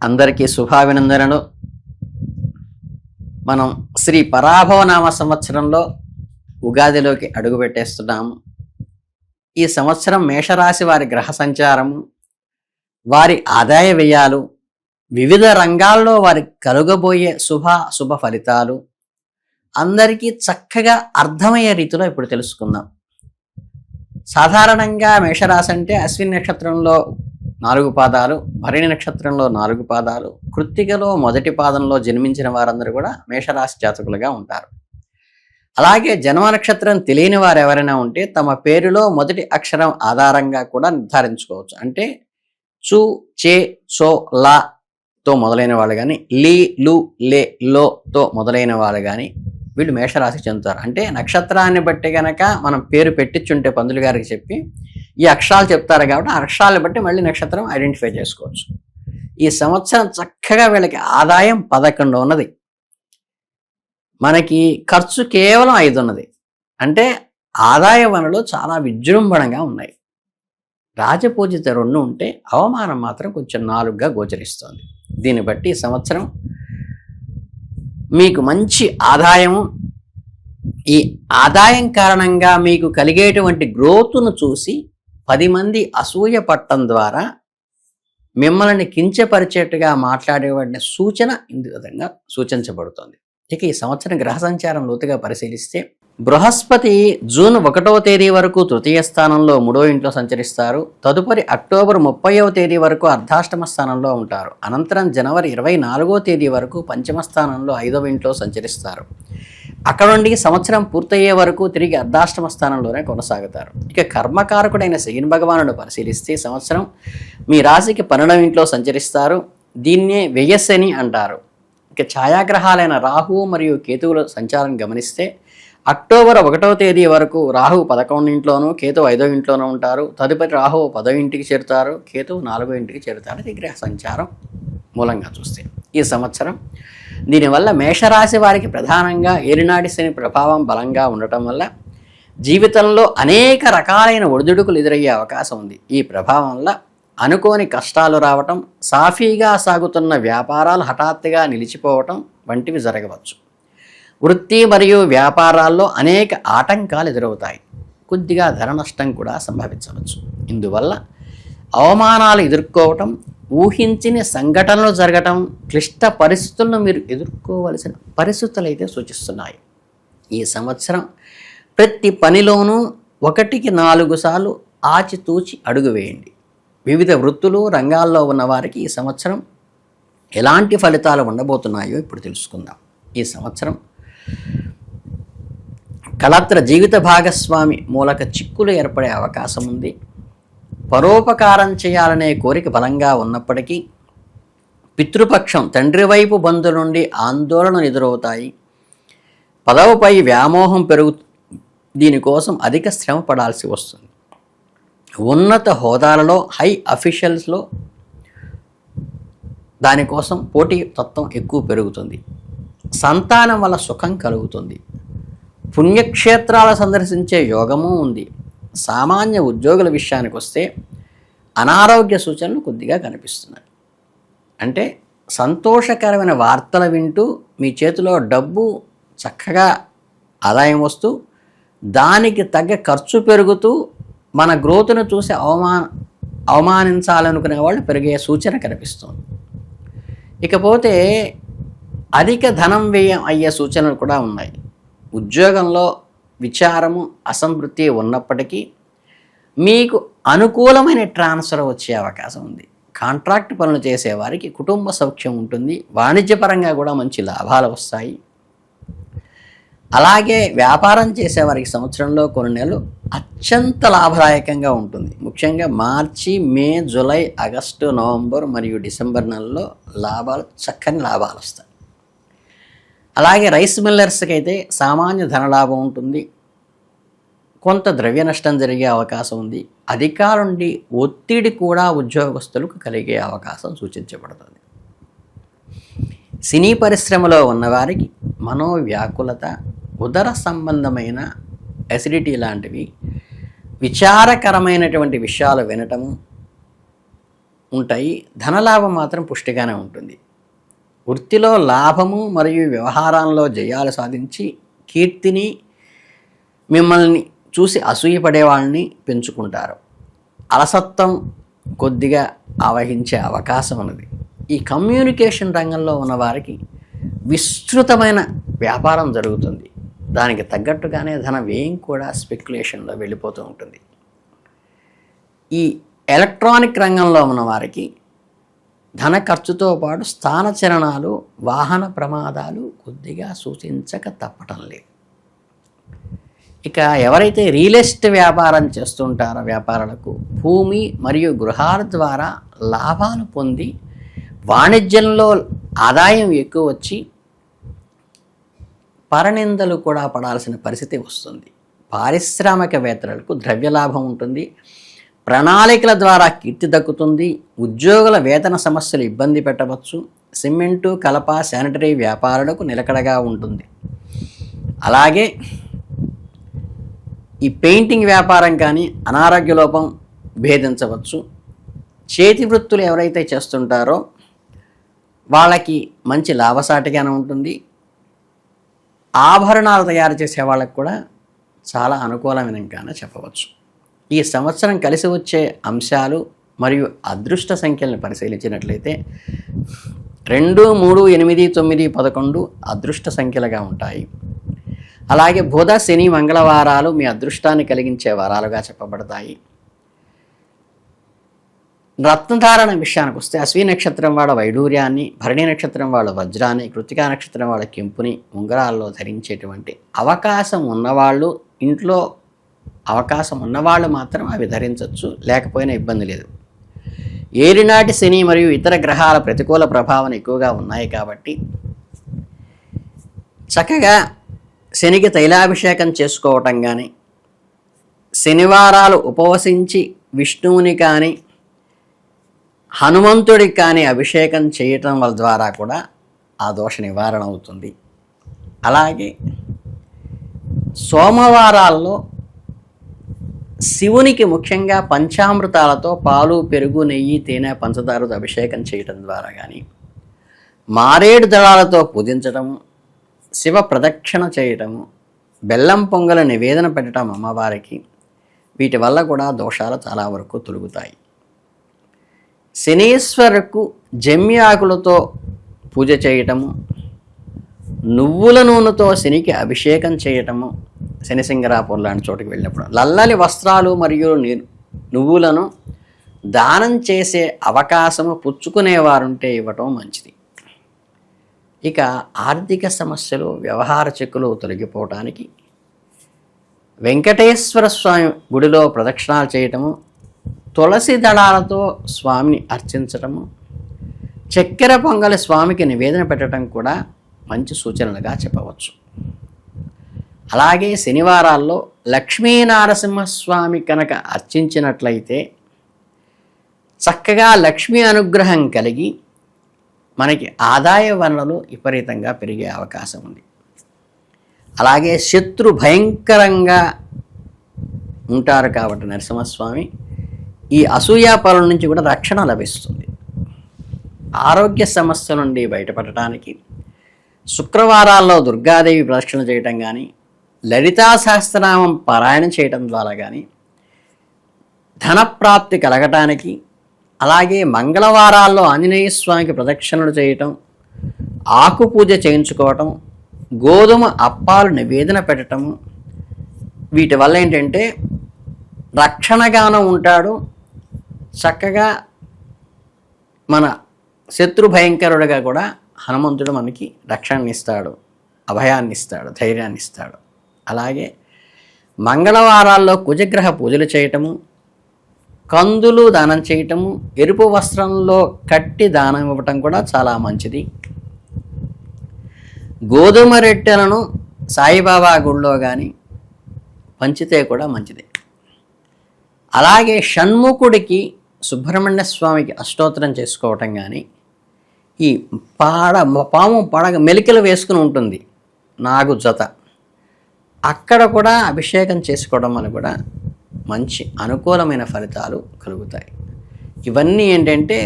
అందరికీ శుభాభినందనలు. మనం శ్రీ పరాభవనామ సంవత్సరంలో ఉగాదిలోకి అడుగు పెట్టేస్తున్నాము. ఈ సంవత్సరం మేషరాశి వారి గ్రహ సంచారము, వారి ఆదాయ వ్యయాలు, వివిధ రంగాల్లో వారికి కలుగబోయే శుభ ఫలితాలు అందరికీ చక్కగా అర్థమయ్యే రీతిలో ఇప్పుడు తెలుసుకుందాం. సాధారణంగా మేషరాశి అంటే అశ్విని నక్షత్రంలో 4 పాదాలు, భరణి నక్షత్రంలో 4 పాదాలు, కృత్తికలో మొదటి పాదంలో జన్మించిన వారందరూ కూడా మేషరాశి జాతకులుగా ఉంటారు. అలాగే జన్మ నక్షత్రం తెలియని వారు ఎవరైనా ఉంటే తమ పేరులో మొదటి అక్షరం ఆధారంగా కూడా నిర్ధారించుకోవచ్చు. అంటే చు, చే, చో, లా తో మొదలైన వాళ్ళు కానీ, లీ, లు, లే, లో తో మొదలైన వాళ్ళు కానీ వీళ్ళు మేషరాశికి చెందుతారు. అంటే నక్షత్రాన్ని బట్టి గనక మనం పేరు పెట్టించుంటే పంతులు గారికి చెప్పి ఈ అక్షరాలు చెప్తారు కాబట్టి ఆ అక్షరాలను బట్టి మళ్ళీ నక్షత్రం ఐడెంటిఫై చేసుకోవచ్చు. ఈ సంవత్సరం చక్కగా వీళ్ళకి ఆదాయం 11 ఉన్నది, మనకి ఖర్చు కేవలం 5 ఉన్నది. అంటే ఆదాయ వనరులు చాలా విజృంభణంగా ఉన్నాయి. రాజపూజిత 2 ఉంటే అవమానం మాత్రం కొంచెం 4గా గోచరిస్తుంది. దీన్ని బట్టి ఈ సంవత్సరం మీకు మంచి ఆదాయము, ఈ ఆదాయం కారణంగా మీకు కలిగేటువంటి గ్రోత్ను చూసి 10 మంది అసూయ పట్టడం ద్వారా మిమ్మల్ని కించపరిచేట్టుగా మాట్లాడేవాడిని సూచన ఇందు విధంగా సూచించబడుతుంది. ఇక ఈ సంవత్సరం గ్రహ సంచారం లోతుగా పరిశీలిస్తే బృహస్పతి జూన్ 1వ తేదీ వరకు తృతీయ స్థానంలో 3వ ఇంట్లో సంచరిస్తారు. తదుపరి అక్టోబర్ 30వ తేదీ వరకు అర్ధాష్టమ స్థానంలో ఉంటారు. అనంతరం జనవరి 24వ తేదీ వరకు పంచమ స్థానంలో 5వ ఇంట్లో సంచరిస్తారు. అక్కడ నుండి సంవత్సరం పూర్తయ్యే వరకు తిరిగి అర్ధాష్టమ స్థానంలోనే కొనసాగుతారు. ఇక కర్మకారకుడైన శని భగవానుడు పరిశీలిస్తే సంవత్సరం మీ రాశికి 12వ ఇంట్లో సంచరిస్తారు. దీన్నే వ్యయశని అంటారు. ఇక ఛాయాగ్రహాలైన రాహువు మరియు కేతువుల సంచారం గమనిస్తే అక్టోబర్ 1వ తేదీ వరకు రాహువు 11వ ఇంట్లోనూ, కేతువు 5వ ఇంట్లోనూ ఉంటారు. తదుపరి రాహువు 10వ ఇంటికి చేరుతారు, కేతువు 4వ ఇంటికి చేరుతారు. ఇది గ్రహ సంచారం మూలంగా చూస్తే ఈ సంవత్సరం దీనివల్ల మేషరాశి వారికి ప్రధానంగా ఏలినాటి శని ప్రభావం బలంగా ఉండటం వల్ల జీవితంలో అనేక రకాలైన ఒడిదుడుకులు ఎదురయ్యే అవకాశం ఉంది. ఈ ప్రభావం వల్ల అనుకోని కష్టాలు రావటం, సాఫీగా సాగుతున్న వ్యాపారాలు హఠాత్తుగా నిలిచిపోవటం వంటివి జరగవచ్చు. వృత్తి మరియు వ్యాపారాల్లో అనేక ఆటంకాలు ఎదురవుతాయి. కొద్దిగా ధన నష్టం కూడా సంభవించవచ్చు. ఇందువల్ల అవమానాలు ఎదుర్కోవటం, ఊహించిన సంఘటనలు జరగటం, క్లిష్ట పరిస్థితులను మీరు ఎదుర్కోవలసిన పరిస్థితులు అయితే సూచిస్తున్నాయి. ఈ సంవత్సరం ప్రతి పనిలోనూ 1కి 4 సార్లు ఆచితూచి అడుగు వేయండి. వివిధ వృత్తులు రంగాల్లో ఉన్న వారికి ఈ సంవత్సరం ఎలాంటి ఫలితాలు ఉండబోతున్నాయో ఇప్పుడు తెలుసుకుందాం. ఈ సంవత్సరం కళత్ర జీవిత భాగస్వామి మూలక చిక్కులు ఏర్పడే అవకాశం ఉంది. పరోపకారం చేయాలనే కోరిక బలంగా ఉన్నప్పటికీ పితృపక్షం, తండ్రి వైపు బంధువుల నుండి ఆందోళనలు ఎదురవుతాయి. పదవిపై వ్యామోహం దీనికోసం అధిక శ్రమ పడాల్సి వస్తుంది. ఉన్నత హోదాలలో, హై అఫీషియల్స్లో దానికోసం పోటీ తత్వం ఎక్కువ పెరుగుతుంది. సంతానం వల్ల సుఖం కలుగుతుంది. పుణ్యక్షేత్రాలు సందర్శించే యోగము ఉంది. సామాన్య ఉద్యోగుల విషయానికి వస్తే అనారోగ్య సూచనలు కొద్దిగా కనిపిస్తున్నాయి. అంటే సంతోషకరమైన వార్తలు వింటూ మీ చేతిలో డబ్బు చక్కగా ఆదాయం వస్తూ దానికి తగ్గ ఖర్చు పెరుగుతూ మన గ్రోత్ను చూసి అవమానించాలనుకునే వాళ్ళు పెరిగే సూచన కనిపిస్తుంది. ఇకపోతే అధిక ధనం వ్యయం అయ్యే సూచనలు కూడా ఉన్నాయి. ఉద్యోగంలో విచారము, అసంతృప్తి ఉన్నప్పటికీ మీకు అనుకూలమైన ట్రాన్స్ఫర్ వచ్చే అవకాశం ఉంది. కాంట్రాక్ట్ పనులు చేసేవారికి కుటుంబ సౌఖ్యం ఉంటుంది. వాణిజ్యపరంగా కూడా మంచి లాభాలు వస్తాయి. అలాగే వ్యాపారం చేసేవారికి సంవత్సరంలో కొన్ని నెలలు అత్యంత లాభదాయకంగా ఉంటుంది. ముఖ్యంగా మార్చి, మే, జూలై, ఆగస్టు, నవంబర్ మరియు డిసెంబర్ నెలలో చక్కని లాభాలు వస్తాయి. అలాగే రైస్ మిల్లర్స్కి అయితే సామాన్య ధనలాభం ఉంటుంది. కొంత ద్రవ్య నష్టం జరిగే అవకాశం ఉంది. అధికారుల నుండి ఒత్తిడి కూడా ఉద్యోగస్తులకు కలిగే అవకాశం సూచించబడుతుంది. సినీ పరిశ్రమలో ఉన్నవారికి మనోవ్యాకులత, ఉదర సంబంధమైన అసిడిటీ లాంటివి, విచారకరమైనటువంటి విషయాలు వినటము, ఉంటాయి, ధనలాభం మాత్రం పుష్టిగానే ఉంటుంది. వృత్తిలో లాభము మరియు వ్యవహారంలో జయాలు సాధించి కీర్తిని, మిమ్మల్ని చూసి అసూయపడే వాళ్ళని పెంచుకుంటారు. అలసత్వం కొద్దిగా ఆవహించే అవకాశం ఉన్నది. ఈ కమ్యూనికేషన్ రంగంలో ఉన్నవారికి విస్తృతమైన వ్యాపారం జరుగుతుంది. దానికి తగ్గట్టుగానే ధన వ్యయం కూడా స్పెక్యులేషన్లో వెళ్ళిపోతూ ఉంటుంది. ఈ ఎలక్ట్రానిక్ రంగంలో ఉన్నవారికి ధన ఖర్చుతో పాటు స్థానచలనాలు, వాహన ప్రమాదాలు కొద్దిగా సూచించక తప్పటం లేదు. ఇక ఎవరైతే రియల్ ఎస్టేట్ వ్యాపారం చేస్తుంటారో వ్యాపారులకు భూమి మరియు గృహాల ద్వారా లాభాలు పొంది వాణిజ్యంలో ఆదాయం ఎక్కువ వచ్చి పరనిందలు కూడా పడాల్సిన పరిస్థితి వస్తుంది. పారిశ్రామికవేత్తలకు ద్రవ్యలాభం ఉంటుంది. ప్రణాళికల ద్వారా కీర్తి దక్కుతుంది. ఉద్యోగుల వేతన సమస్యలు ఇబ్బంది పెట్టవచ్చు. సిమెంటు, కలప, శానిటరీ వ్యాపారులకు నిలకడగా ఉంటుంది. అలాగే ఈ పెయింటింగ్ వ్యాపారం కానీ అనారోగ్య లోపం భేదించవచ్చు. చేతి వృత్తులు ఎవరైతే చేస్తుంటారో వాళ్ళకి మంచి లాభసాటిగానే ఉంటుంది. ఆభరణాలు తయారు చేసే వాళ్ళకు కూడా చాలా అనుకూలమైనగానే చెప్పవచ్చు. ఈ సంవత్సరం కలిసి వచ్చే అంశాలు మరియు అదృష్ట సంఖ్యలను పరిశీలించినట్లయితే 2, 3, 8, 9, 11 అదృష్ట సంఖ్యలుగా ఉంటాయి. అలాగే బుధ, శని, మంగళవారాలు మీ అదృష్టాన్ని కలిగించే వారాలుగా చెప్పబడతాయి. రత్నధారణ విషయానికి వస్తే అశ్విని నక్షత్రం వాళ్ళ వైడూర్యాన్ని, భరణి నక్షత్రం వాళ్ళ వజ్రాన్ని, కృతికా నక్షత్రం వాళ్ళ కెంపుని ఉంగరాల్లో ధరించేటువంటి అవకాశం ఉన్నవాళ్ళు, ఇంట్లో అవకాశం ఉన్నవాళ్ళు మాత్రం అవి ధరించవచ్చు, లేకపోయినా ఇబ్బంది లేదు. ఏలినాటి శని మరియు ఇతర గ్రహాల ప్రతికూల ప్రభావం ఎక్కువగా ఉన్నాయి కాబట్టి చక్కగా శనికి తైలాభిషేకం చేసుకోవటం కానీ, శనివారాలు ఉపవసించి విష్ణువుని కానీ హనుమంతుడికి కానీ అభిషేకం చేయటం వల్ల ద్వారా కూడా ఆ దోష నివారణ అవుతుంది. అలాగే సోమవారాల్లో శివునికి ముఖ్యంగా పంచామృతాలతో పాలు, పెరుగు, నెయ్యి, తేనె, పంచదారతో అభిషేకం చేయటం ద్వారా కానీ, మారేడు దళాలతో పూజించటము, శివ ప్రదక్షిణ చేయటము, బెల్లం పొంగల నివేదన పెట్టడం అమ్మవారికి, వీటి వల్ల కూడా దోషాలు చాలా వరకు తొలగుతాయి. శనీశ్వరుకు జమ్మి ఆకులతో పూజ చేయటము, నువ్వుల నూనెతో శనికి అభిషేకం చేయటము, శనిసింగరాపూర్ లాంటి చోటుకి వెళ్ళినప్పుడు లల్లని వస్త్రాలు మరియు నువ్వులను దానం చేసే అవకాశము పుచ్చుకునేవారుంటే ఇవ్వటం మంచిది. ఇక ఆర్థిక సమస్యలు, వ్యవహార చిక్కులు తొలగిపోవటానికి వెంకటేశ్వర స్వామి గుడిలో ప్రదక్షిణాలు చేయటము, తులసి దళాలతో స్వామిని అర్చించటము, చక్కెర పొంగలి స్వామికి నివేదన పెట్టడం కూడా మంచి సూచనలుగా చెప్పవచ్చు. అలాగే శనివారాల్లో లక్ష్మీనారసింహస్వామి కనుక అర్చించినట్లయితే చక్కగా లక్ష్మీ అనుగ్రహం కలిగి మనకి ఆదాయ వనరులు విపరీతంగా పెరిగే అవకాశం ఉంది. అలాగే శత్రు భయంకరంగా ఉంటారు కాబట్టి నరసింహస్వామి ఈ అసూయాపరుల నుంచి కూడా రక్షణ లభిస్తుంది. ఆరోగ్య సమస్యల నుండి బయటపడటానికి శుక్రవారాల్లో దుర్గాదేవి ప్రదక్షిణ చేయటం కానీ, లలితా సహస్రనామం పారాయణం చేయటం ద్వారా కానీ ధనప్రాప్తి కలగటానికి, అలాగే మంగళవారాల్లో ఆంజనేయ స్వామికి ప్రదక్షిణలు చేయటం, ఆకు పూజ చేయించుకోవటం, గోధుమ అప్పాలు నివేదన పెట్టటము, వీటి వల్ల ఏంటంటే రక్షణగానం ఉంటాడు. చక్కగా మన శత్రు భయంకరుడిగా కూడా హనుమంతుడు మనకి రక్షణని ఇస్తాడు, అభయాన్ని ఇస్తాడు, ధైర్యాన్ని ఇస్తాడు. అలాగే మంగళవారాల్లో కుజగ్రహ పూజలు చేయటము, కందులు దానం చేయటము, ఎరుపు వస్త్రంలో కట్టి దానం ఇవ్వటం కూడా చాలా మంచిది. గోధుమ రొట్టెలను సాయిబాబా గుళ్ళో కానీ పంచితే కూడా మంచిది. అలాగే షణ్ముఖుడికి సుబ్రహ్మణ్య స్వామికి అష్టోత్తరం చేసుకోవటం కానీ, ఈ పాము పడగ మెలికలు వేసుకుని ఉంటుంది నాగు జత, అక్కడ కూడా అభిషేకం చేసుకోవడం వల్ల కూడా మంచి అనుకూలమైన ఫలితాలు కలుగుతాయి. ఇవన్నీ ఏంటంటే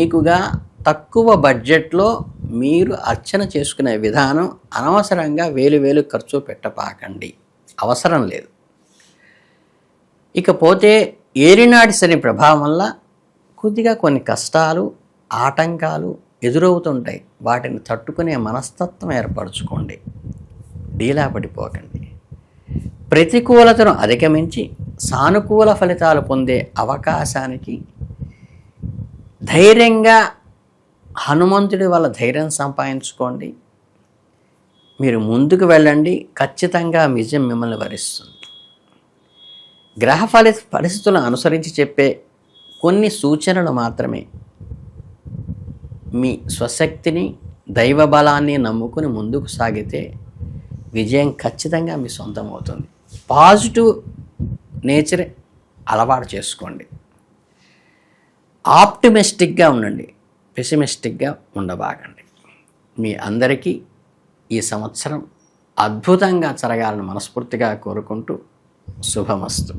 మీకుగా తక్కువ బడ్జెట్లో మీరు అర్చన చేసుకునే విధానం. అనవసరంగా వేలు ఖర్చు పెట్టపాకండి, అవసరం లేదు. ఇకపోతే ఏలినాటి శని ప్రభావం వల్ల కొద్దిగా కొన్ని కష్టాలు, ఆటంకాలు ఎదురవుతుంటాయి. వాటిని తట్టుకునే మనస్తత్వం ఏర్పరచుకోండి, డీలా పడిపోకండి. ప్రతికూలతను అధిగమించి సానుకూల ఫలితాలు పొందే అవకాశానికి ధైర్యంగా హనుమంతుడి వల్ల ధైర్యం సంపాదించుకోండి. మీరు ముందుకు వెళ్ళండి, ఖచ్చితంగా విజయం మిమ్మల్ని వరిస్తుంది. గ్రహ పరిస్థితులను అనుసరించి చెప్పే కొన్ని సూచనలు మాత్రమే. మీ స్వశక్తిని, దైవ బలాన్ని నమ్ముకుని ముందుకు సాగితే విజయం ఖచ్చితంగా మీ సొంతం అవుతుంది. పాజిటివ్ నేచర్ అలవాటు చేసుకోండి. ఆప్టిమిస్టిక్గా ఉండండి, పెసిమిస్టిక్గా ఉండబాకండి. మీ అందరికీ ఈ సంవత్సరం అద్భుతంగా జరగాలని మనస్ఫూర్తిగా కోరుకుంటూ శుభమస్తు.